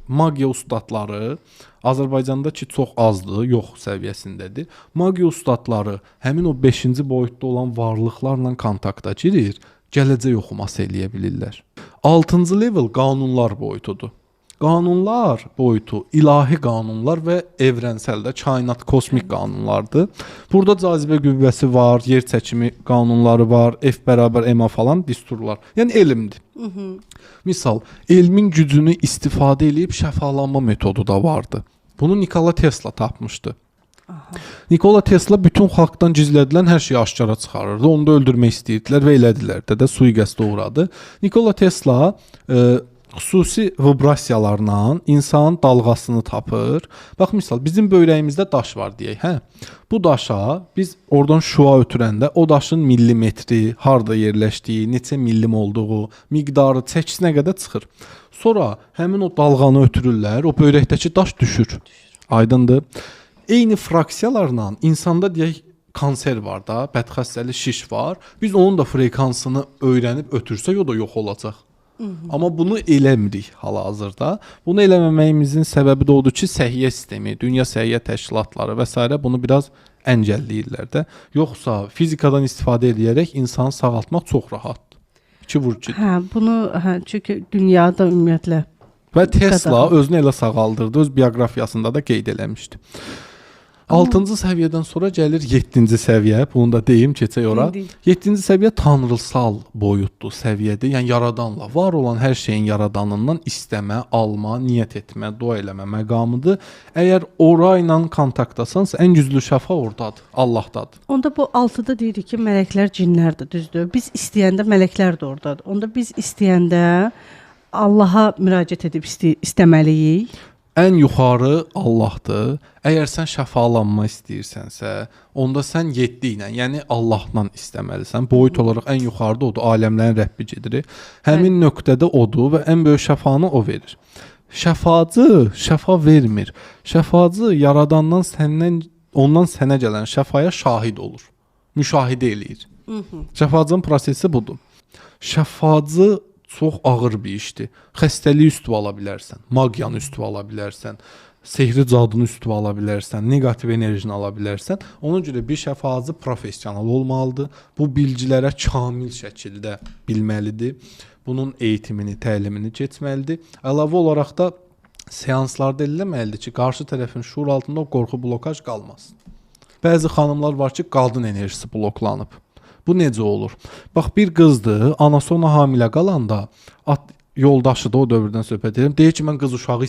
magiya ustadları Azərbaycanda ki çox azdır, yox səviyyəsindədir. Magiya ustadları həmin o 5-ci boyutda olan varlıqlarla kontakta girir, gələcək oxuması eləyə bilirlər. 6-cı level qanunlar boyutudur. Qanunlar boyutu ilahi qanunlar və evrensəldə kainat kosmik qanunlardır. Burada cazibə qüvvəsi var, yer çəkimi qanunları var, F bərabər MA falan düsturlar. Yəni elmdir. Misal, elmin gücünü istifadə edib şəfalanma metodu da vardı. Bunu Nikola Tesla tapmışdı. Nikola Tesla bütün xalqdan gizlədilən hər şeyi aşkara çıxarırdı. Onu da öldürmək istəyirdilər və elədilər də sui-qəsdə uğradı. Nikola Tesla xüsusi vibrasiyalarla insanın dalğasını tapır. Bax, misal, bizim böyrəyimizdə daş var deyək, hə? Bu daşa biz oradan şua ötürəndə o daşın millimetri, harda yerləşdiyi, neçə millim olduğu, miqdarı, çəkisinə qədər çıxır. Sonra həmin o dalğanı ötürürlər, o böyrəkdəki daş düşür. Aydındır? Eyni fraksiyalarla insanda deyək, kanser var da, bədxəstəli şiş var. Biz onun da frekansını öyrənib ötürsək, o da yox olacaq. Amma bunu eləmirik hal-hazırda. Bunu eləməməyimizin səbəbi də odur ki, səhiyyə sistemi, dünya səhiyyə təşkilatları və s. bunu biraz əngəlləyirlər də. Yoxsa fizikadan istifadə edərək insanı sağaltmaq çox rahatdır. İki vur ki. Bunu çünki dünyada ümumiyyətlə və Tesla özünü elə sağaldırdı, öz bioqrafiyasında da qeyd eləmişdi. 6-cı səviyyədən sonra gəlir 7-ci səviyyə. Bunu da deyim, keçək ora. 7-ci səviyyə tanrısal boyutlu səviyyədir. Yəni yaradanla, var olan hər şeyin yaradanından istəmə, alma, niyyət etmə, dua eləmə məqamıdır. Əgər ora ilə kontaktdasansa, ən güclü şəfa ordadır, Allahdadır. Onda bu 6-da deyirik ki, mələklər cinlərdir, düzdür? Biz istəyəndə mələklər də ordadır. Onda biz istəyəndə Allaha müraciət edib istəməliyik. Ən yuxarı Allahdır. Əgər sən şəfalanma istəyirsənsə, onda sən 7 ilə, yəni Allahla istəməlisən. Boyut olaraq ən yuxarıda odur, aləmlərin Rəbbi gedir. Həmin nöqtədə odur və ən böyük şəfanı o verir. Şəfacı şəfa vermir. Şəfacı yaradandan ondan sənə gələn şəfaya şahid olur. Müşahidə eləyir. Şəfacının prosesi budur. Şəfacı çox ağır bir işdir. Xəstəliyi üstü ala bilərsən, magiyanı üstü ala bilərsən, sehri cadını üstü ala bilərsən, negativ enerjini ala bilərsən. Ona görə bir şəfacı professional olmalıdır. Bu bilgilərə kamil şəkildə bilməlidir. Bunun eğitimini, təlimini keçməlidir. Əlavə olaraq da seanslarda eləməlidir ki, qarşı tərəfin şuur altında o qorxu blokaj qalmasın. Bəzi xanımlar var ki, qadın enerjisi bloklanıb. Bu necə olur? Bax, bir qızdır, anası ona hamilə qalanda, yoldaşı da o dövrdən söhbət edirəm, deyir ki, mən qız uşağı